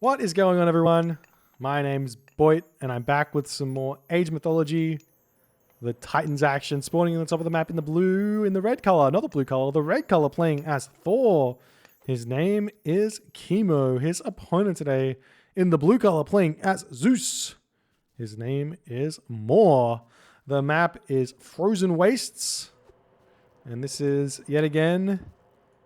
What is going on, everyone? My name's Boit, and I'm back with some more Age Mythology. The Titans action spawning on the top of the map in the red color, not the blue color, the red color, playing as Thor. His name is Kimo. His opponent today in the blue color, playing as Zeus. His name is More. The map is Frozen Wastes. And this is, yet again,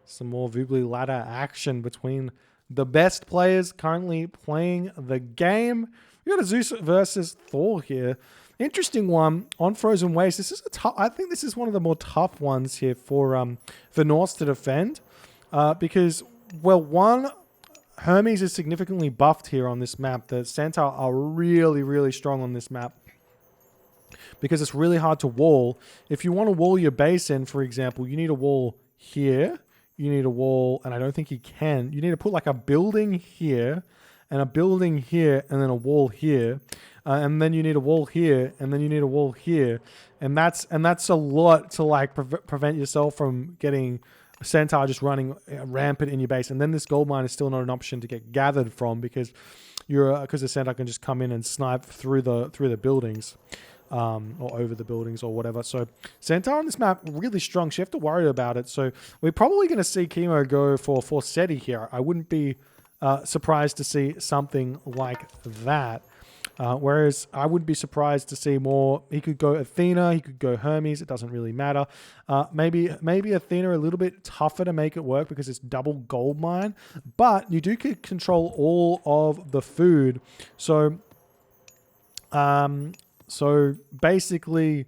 some more Voobly ladder action between the best players currently playing the game. We got a Zeus versus Thor here. Interesting one on Frozen Waste. This is I think this is one of the more tough ones here for Norse to defend, because, well, one, Hermes is significantly buffed here on this map. The Centaur are really, really strong on this map because it's really hard to wall. If you want to wall your base in, for example, you need a wall here. You need a wall, and I don't think you can. You need to put like a building here, and a building here, and then a wall here. And then you need a wall here, and then you need a wall here. And that's a lot to like prevent yourself from getting a Centaur just running rampant in your base. And then this gold mine is still not an option to get gathered from because the Centaur can just come in and snipe through the buildings. Or over the buildings or whatever. So Centaur on this map, really strong. So you have to worry about it. So we're probably going to see Kimo go for Forseti here. I wouldn't be surprised to see something like that. Whereas I wouldn't be surprised to see more. He could go Athena. He could go Hermes. It doesn't really matter. Maybe Athena a little bit tougher to make it work because it's double gold mine. But you do control all of the food. So basically,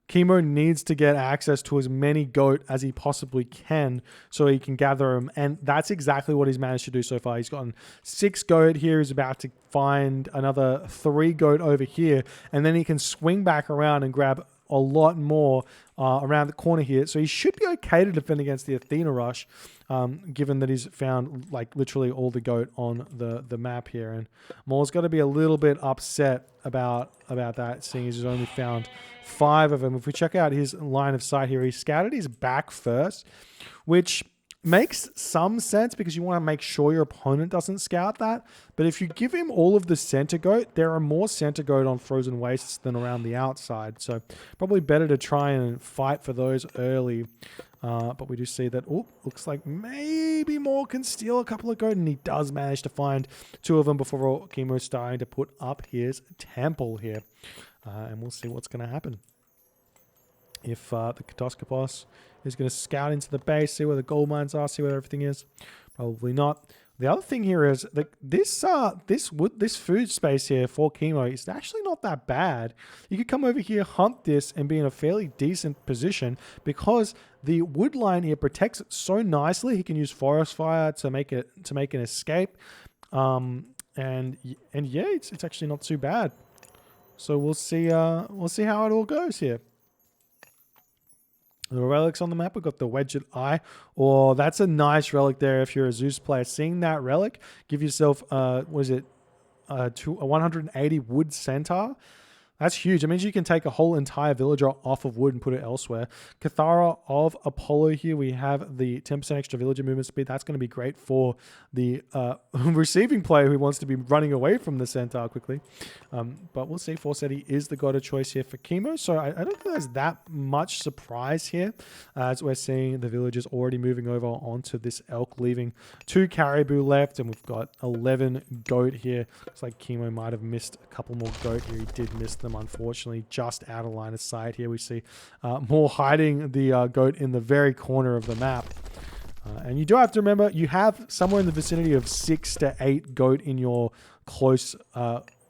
Kimo needs to get access to as many goat as he possibly can so he can gather them. And that's exactly what he's managed to do so far. He's gotten 6 goat here. He's about to find another 3 goat over here. And then he can swing back around and grab a lot more around the corner here. So he should be okay to defend against the Athena rush, given that he's found like literally all the goat on the map here. And Moore's got to be a little bit upset about that, seeing he's only found 5 of them. If we check out his line of sight here, he scouted his back first, which makes some sense because you want to make sure your opponent doesn't scout that. But if you give him all of the center goat, there are more center goat on Frozen Wastes than around the outside. So probably better to try and fight for those early. But we do see that, looks like maybe More can steal a couple of goat, and he does manage to find 2 of them before Kimo's starting to put up his temple here. And we'll see what's going to happen. If the Katoskopos is going to scout into the base, see where the gold mines are, see where everything is. Probably not. The other thing here is that this food space here for Kimo is actually not that bad. You could come over here, hunt this, and be in a fairly decent position because the wood line here protects it so nicely. He can use forest fire to make an escape, and yeah, it's actually not too bad. So we'll see how it all goes here. The relics on the map, we've got the Wedged Eye. Oh, that's a nice relic there if you're a Zeus player. Seeing that relic, give yourself, a 180 wood centaur. That's huge. It means you can take a whole entire villager off of wood and put it elsewhere. Cathara of Apollo here. We have the 10% extra villager movement speed. That's going to be great for the receiving player who wants to be running away from the centaur quickly. But we'll see. Forseti is the god of choice here for Kimo. So I don't think there's that much surprise here as we're seeing the villagers already moving over onto this elk, leaving 2 caribou left. And we've got 11 goat here. Looks like Kimo might have missed a couple more goat here. He did miss them, unfortunately, just out of line of sight here. We see More hiding the goat in the very corner of the map. And you do have to remember, you have somewhere in the vicinity of 6 to 8 goat in your close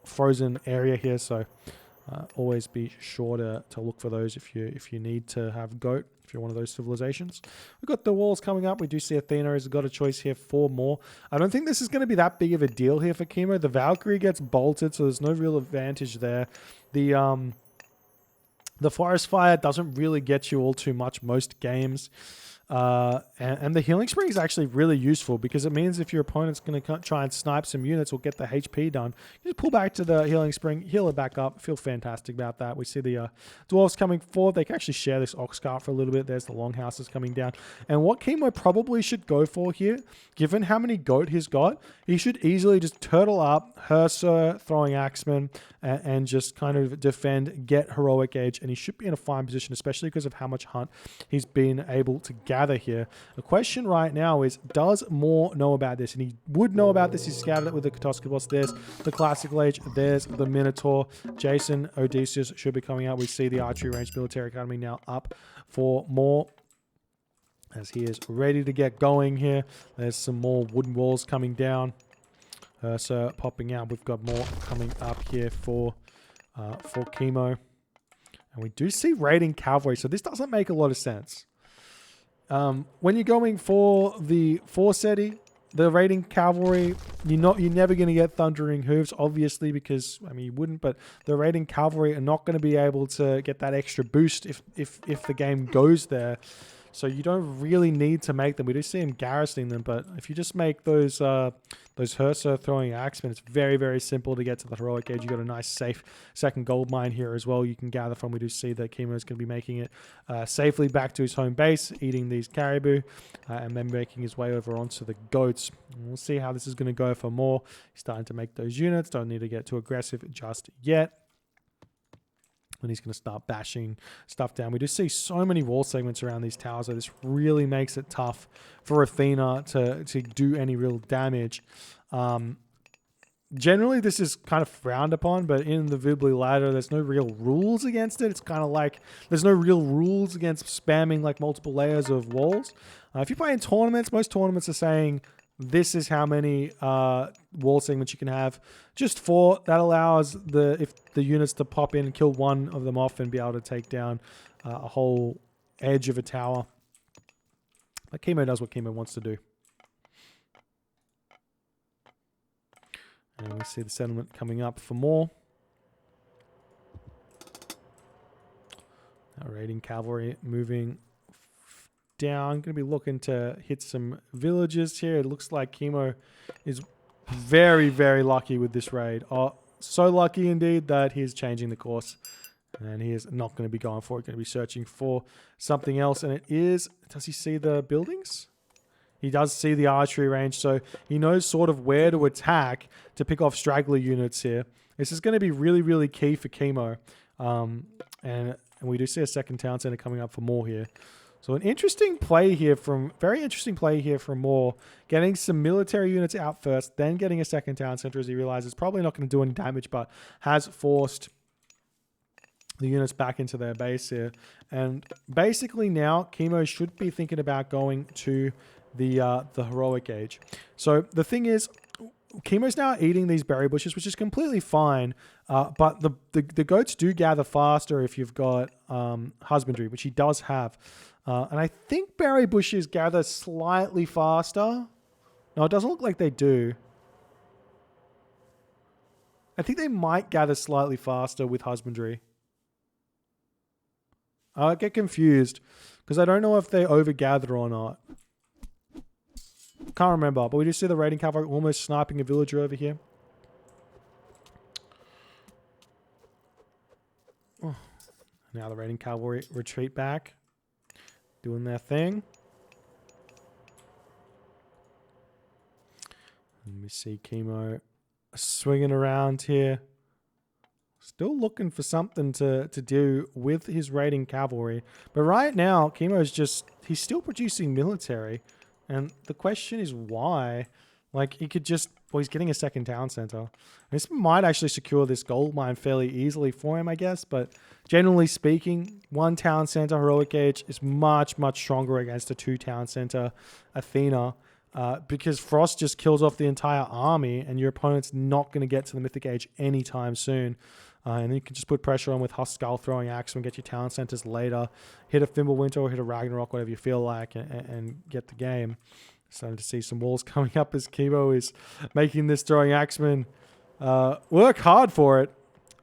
frozen area here. So always be sure to look for those if you need to have goat, if you're one of those civilizations. We've got the walls coming up. We do see Athena has got a choice here for More. I don't think this is going to be that big of a deal here for Kimo. The Valkyrie gets bolted, so there's no real advantage there. The forest fire doesn't really get you all too much most games. And the healing spring is actually really useful because it means if your opponent's going to try and snipe some units or get the HP done, you just pull back to the healing spring, heal it back up. Feel fantastic about that. We see the dwarves coming forward. They can actually share this ox cart for a little bit. There's the longhouses coming down. And what Kimo probably should go for here, given how many goat he's got, he should easily just turtle up, Herser, throwing axeman, and just kind of defend, get heroic age, and he should be in a fine position, especially because of how much hunt he's been able to gather here. The question right now is, does Moore know about this? And he would know about this. He scouted it with the Katoskopos. There's the Classical Age. There's the Minotaur. Jason Odysseus should be coming out. We see the Archery Range Military Academy now up for Moore, as he is ready to get going here. There's some more wooden walls coming down. So popping out. We've got more coming up here for Kimo. And we do see raiding cavalry, so this doesn't make a lot of sense. When you're going for the Forseti, the raiding cavalry, you're never going to get thundering hooves, obviously, because I mean you wouldn't. But the raiding cavalry are not going to be able to get that extra boost if the game goes there. So you don't really need to make them. We do see him garrisoning them, but if you just make those Herser throwing axemen, it's very, very simple to get to the heroic age. You got a nice, safe second gold mine here as well. You can gather from. We do see that Kimo is going to be making it safely back to his home base, eating these caribou, and then making his way over onto the goats. And we'll see how this is going to go for more. He's starting to make those units. Don't need to get too aggressive just yet. And he's going to start bashing stuff down. We do see so many wall segments around these towers, so this really makes it tough for Athena to do any real damage. Generally, this is kind of frowned upon, but in the Vibli ladder, there's no real rules against it. It's kind of like there's no real rules against spamming like multiple layers of walls. If you play in tournaments, most tournaments are saying this is how many wall segments you can have. Just 4. That allows the units to pop in and kill one of them off and be able to take down a whole edge of a tower. But Kimo does what Kimo wants to do. And we see the settlement coming up for more. Now raiding cavalry moving down. Going to be looking to hit some villages here. It looks like Kimo is very, very lucky with this raid. Oh, so lucky indeed that he's changing the course. And he is not going to be going for it. Going to be searching for something else. And it is... Does he see the buildings? He does see the archery range. So he knows sort of where to attack to pick off straggler units here. This is going to be really, really key for Kimo. And we do see a second town center coming up for more here. So an interesting play here very interesting play here from Moore. Getting some military units out first, then getting a second town center as he realizes probably not going to do any damage, but has forced the units back into their base here. And basically now, Kimo should be thinking about going to the heroic age. So the thing is, Kimo's now eating these berry bushes, which is completely fine. But the goats do gather faster if you've got husbandry, which he does have. And I think berry bushes gather slightly faster. No, it doesn't look like they do. I think they might gather slightly faster with husbandry. I get confused because I don't know if they overgather or not. Can't remember, but we do see the raiding cavalry almost sniping a villager over here. Oh. Now the raiding cavalry retreat back. Doing their thing. And we see Kimo swinging around here. Still looking for something to do with his raiding cavalry. But right now, Kimo's he's still producing military. And the question is why? Like, he could just... Well, he's getting a second town center. This might actually secure this gold mine fairly easily for him, I guess. But generally speaking, 1 town center heroic age is much, much stronger against a 2 town center Athena. Because Frost just kills off the entire army and your opponent's not going to get to the mythic age anytime soon. And then you can just put pressure on with Huskal throwing axe and get your town centers later. Hit a Fimbulwinter or hit a Ragnarok, whatever you feel like, and get the game. Starting to see some walls coming up as Kimo is making this throwing axeman work hard for it.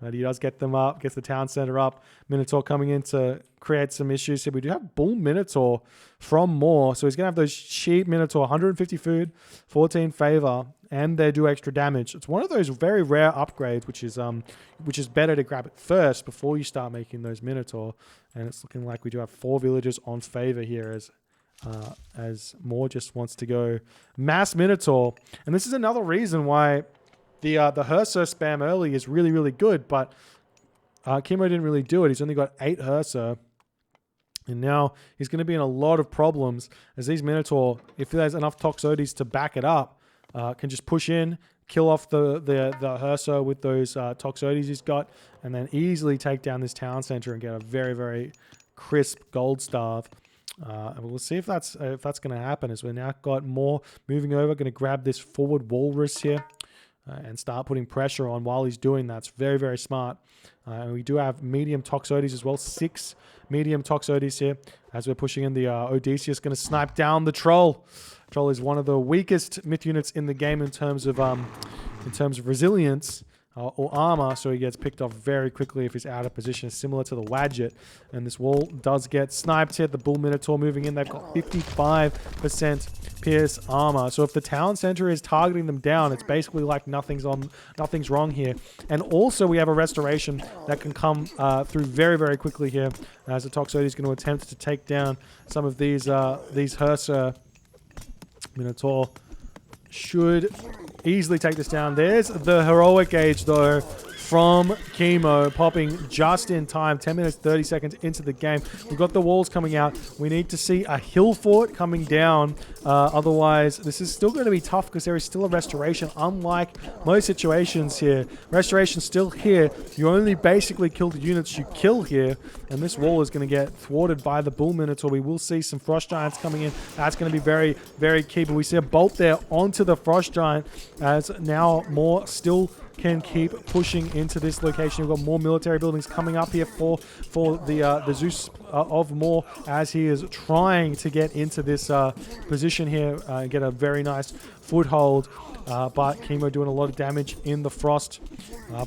But he does get them up, gets the town center up. Minotaur coming in to create some issues here. We do have Bull Minotaur from Moore. So he's going to have those cheap Minotaur, 150 food, 14 favor, and they do extra damage. It's one of those very rare upgrades, which is better to grab it first before you start making those Minotaur. And it's looking like we do have 4 villagers on favor here as Moore just wants to go mass Minotaur. And this is another reason why the Hersa spam early is really, really good, but Kimo didn't really do it. He's only got 8 Hersa. And now he's going to be in a lot of problems as these Minotaur, if there's enough Toxotes to back it up, can just push in, kill off the Hersa with those Toxotes he's got, and then easily take down this town center and get a very, very crisp gold starve. And we'll see if that's going to happen as we've now got more moving over. Going to grab this forward walrus here and start putting pressure on while he's doing that. It's very, very smart. And we do have medium Toxotes as well. 6 medium Toxotes here as we're pushing in the Odysseus. Going to snipe down the Troll. Troll is one of the weakest myth units in the game in terms of resilience or armor, so he gets picked off very quickly if he's out of position, similar to the Wadjet. And this wall does get sniped here. The Bull Minotaur moving in. They've got 55% pierce armor. So if the town center is targeting them down, it's basically like nothing's wrong here. And also we have a restoration that can come through very, very quickly here as the Toxotes is going to attempt to take down some of these Hersa. Minotaur should easily take this down. There's the heroic age though from Kimo, popping just in time, 10 minutes 30 seconds into the game. We've got the walls coming out. We need to see a hill fort coming down, otherwise this is still going to be tough because there is still a restoration. Unlike most situations here, restoration's still here. You only basically kill the units you kill here, and this wall is going to get thwarted by the Bull Minotaur. We will see some Frost Giants coming in. That's going to be very, very key, but we see a bolt there onto the Frost Giant as now more still can keep pushing into this location. We've got more military buildings coming up here for the Zeus of Moore as he is trying to get into this position here and get a very nice foothold. But Kimo doing a lot of damage in the frost.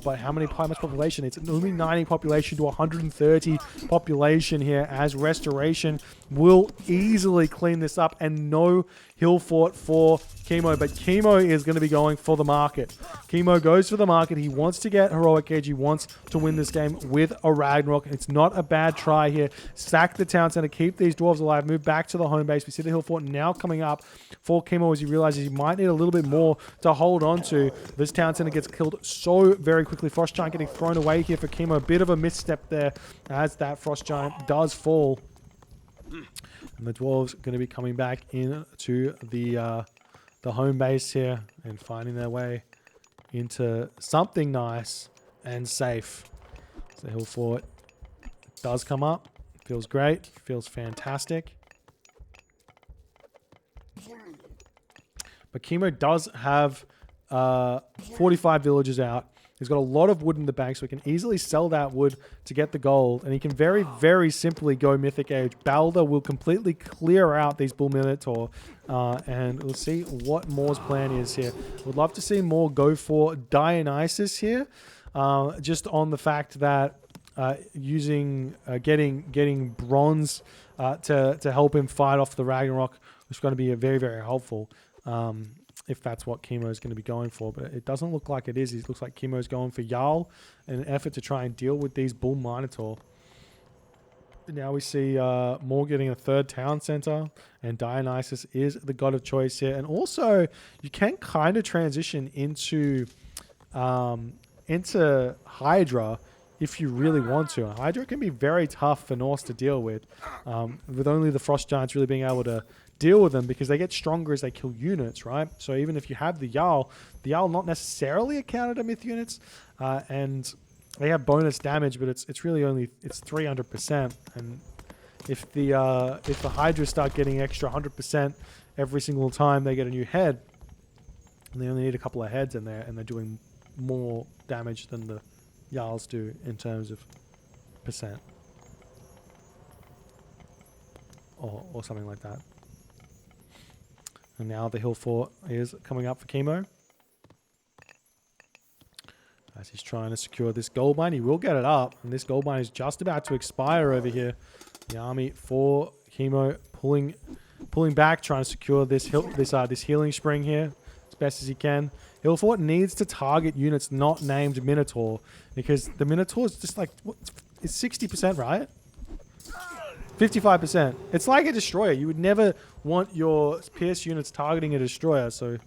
But how much population? It's only 90 population to 130 population here as restoration will easily clean this up, and no hill fort for Kimo. But Kimo is going to be going for the market. Kimo goes for the market. He wants to get heroic age. He wants to win this game with a Ragnarok. It's not a bad try here. Sack the town center, keep these dwarves alive, move back to the home base. We see the hill fort now coming up for Kimo as he realizes he might need a little bit more to hold on to. This town center gets killed so very quickly. Frost Giant getting thrown away here for Kimo. A bit of a misstep there as that Frost Giant does fall. And the dwarves are going to be coming back into the home base here and finding their way into something nice and safe. So hill fort does come up. Feels great. Feels fantastic. But Kimo does have 45 villagers out. He's got a lot of wood in the bank, so he can easily sell that wood to get the gold. And he can very, very simply go Mythic Age. Balder will completely clear out these Bull Minotaur. And we'll see what Moore's plan is here. Would love to see Moore go for Dionysus here. Just on the fact that getting bronze to help him fight off the Ragnarok is going to be very, very helpful. If that's what Kimo is going to be going for. But it doesn't look like it is. It looks like Kimo is going for Jarl in an effort to try and deal with these Bull Minotaur. Now we see Moore getting a third town center, and Dionysus is the god of choice here. And also, you can kind of transition into Hydra if you really want to. And Hydra can be very tough for Norse to deal with only the Frost Giants really being able to deal with them because they get stronger as they kill units, right? So even if you have the Jarl not necessarily a counter to myth units, and they have bonus damage, but it's really only 300%. And if the Hydra start getting extra 100% every single time they get a new head, and they only need a couple of heads in there, and they're doing more damage than the Jarls do in terms of percent, or something like that. And now the hill fort is coming up for Kimo. As he's trying to secure this gold mine, he will get it up. And this gold mine is just about to expire over here. The army for Kimo pulling back, trying to secure this healing spring here as best as he can. Hillfort needs to target units not named Minotaur, because the Minotaur is just like, what, it's 60%, right? 55%. It's like a destroyer. You would never want your Pierce units targeting a destroyer, so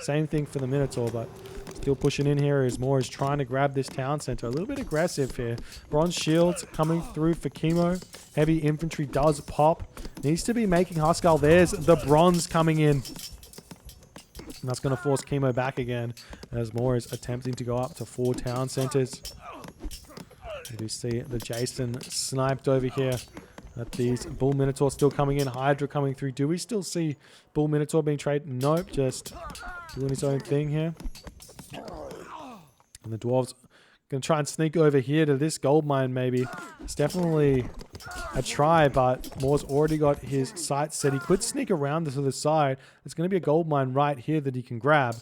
same thing for the Minotaur, but still pushing in here as Moore is trying to grab this town center. A little bit aggressive here. Bronze shields coming through for Kimo. Heavy infantry does pop. Needs to be making Huskarl. There's the bronze coming in. And that's going to force Kimo back again as Moore is attempting to go up to 4 town centers. We do see the Jason sniped over here. At these Bull Minotaur still coming in. Hydra coming through. Do we still see Bull Minotaur being traded? Nope, just doing his own thing here. And the Dwarves going to try and sneak over here to this gold mine maybe. It's definitely a try, but Moore's already got his sights set. He could sneak around to the side. There's going to be a gold mine right here that he can grab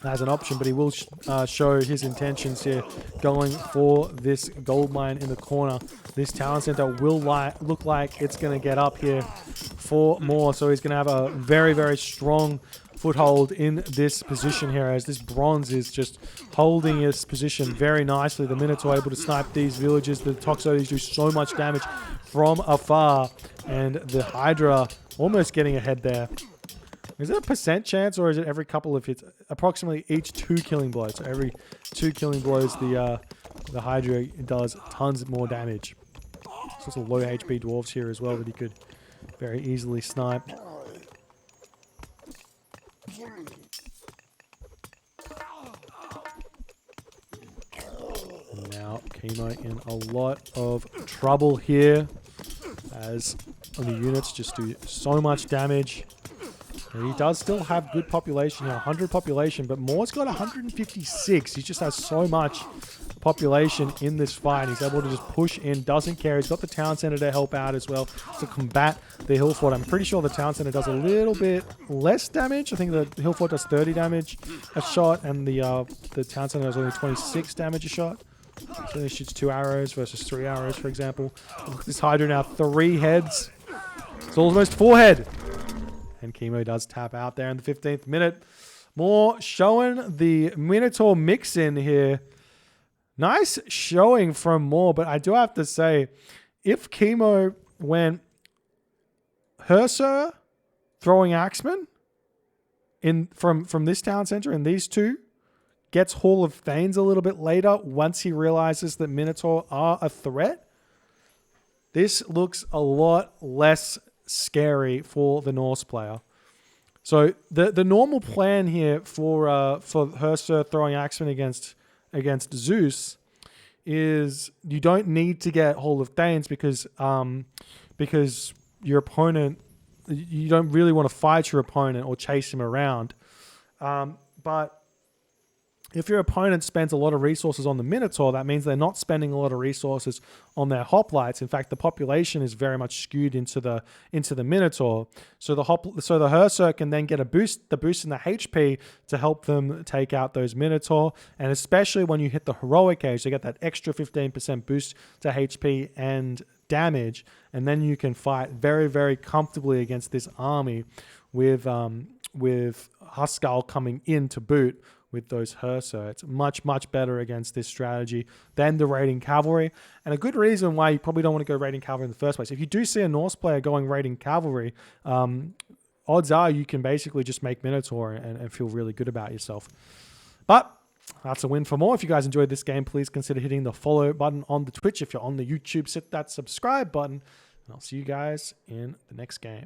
as an option, but he will show his intentions here, going for this gold mine in the corner. This town center will look like it's going to get up here for Moore, so he's going to have a very, very strong foothold in this position here, as this bronze is just holding his position very nicely. The Minotaur able to snipe these villages. The Toxotes do so much damage from afar, and the Hydra almost getting ahead there. Is it a percent chance, or is it every couple of hits? Approximately each 2 killing blows. So every 2 killing blows, the Hydra does tons more damage. There's also low HP dwarves here as well that he could very easily snipe. And now Kimo in a lot of trouble here, as the units just do so much damage. He does still have good population here, 100 population, but Moore's got 156. He just has so much population in this fight. He's able to just push in, doesn't care. He's got the town center to help out as well to combat the hill fort. I'm pretty sure the town center does a little bit less damage. I think the hill fort does 30 damage a shot, and the town center does only 26 damage a shot. So he shoots 2 arrows versus 3 arrows, for example. Look at this Hydra now, 3 heads. It's almost 4 head. And Kimo does tap out there in the 15th minute. Moore showing the Minotaur mix in here. Nice showing from Moore, but I do have to say, if Kimo went Herser throwing Axeman from this town center and these two, gets Hall of Thanes a little bit later once he realizes that Minotaur are a threat, this looks a lot less scary for the Norse player. So the normal plan here for Herser throwing Axeman against Zeus is you don't need to get Hall of Thanes because your opponent, you don't really want to fight your opponent or chase him around. But if your opponent spends a lot of resources on the Minotaur, that means they're not spending a lot of resources on their hoplites. In fact, the population is very much skewed into the Minotaur. So the Herser can then get the boost in the HP to help them take out those Minotaur. And especially when you hit the heroic age, you get that extra 15% boost to HP and damage, and then you can fight very, very comfortably against this army with Huskarl coming in to boot with those Herser. It's much, much better against this strategy than the raiding cavalry. And a good reason why you probably don't want to go raiding cavalry in the first place. If you do see a Norse player going raiding cavalry, odds are you can basically just make Minotaur and feel really good about yourself. But that's a win for more. If you guys enjoyed this game, please consider hitting the follow button on the Twitch. If you're on the YouTube, hit that subscribe button. And I'll see you guys in the next game.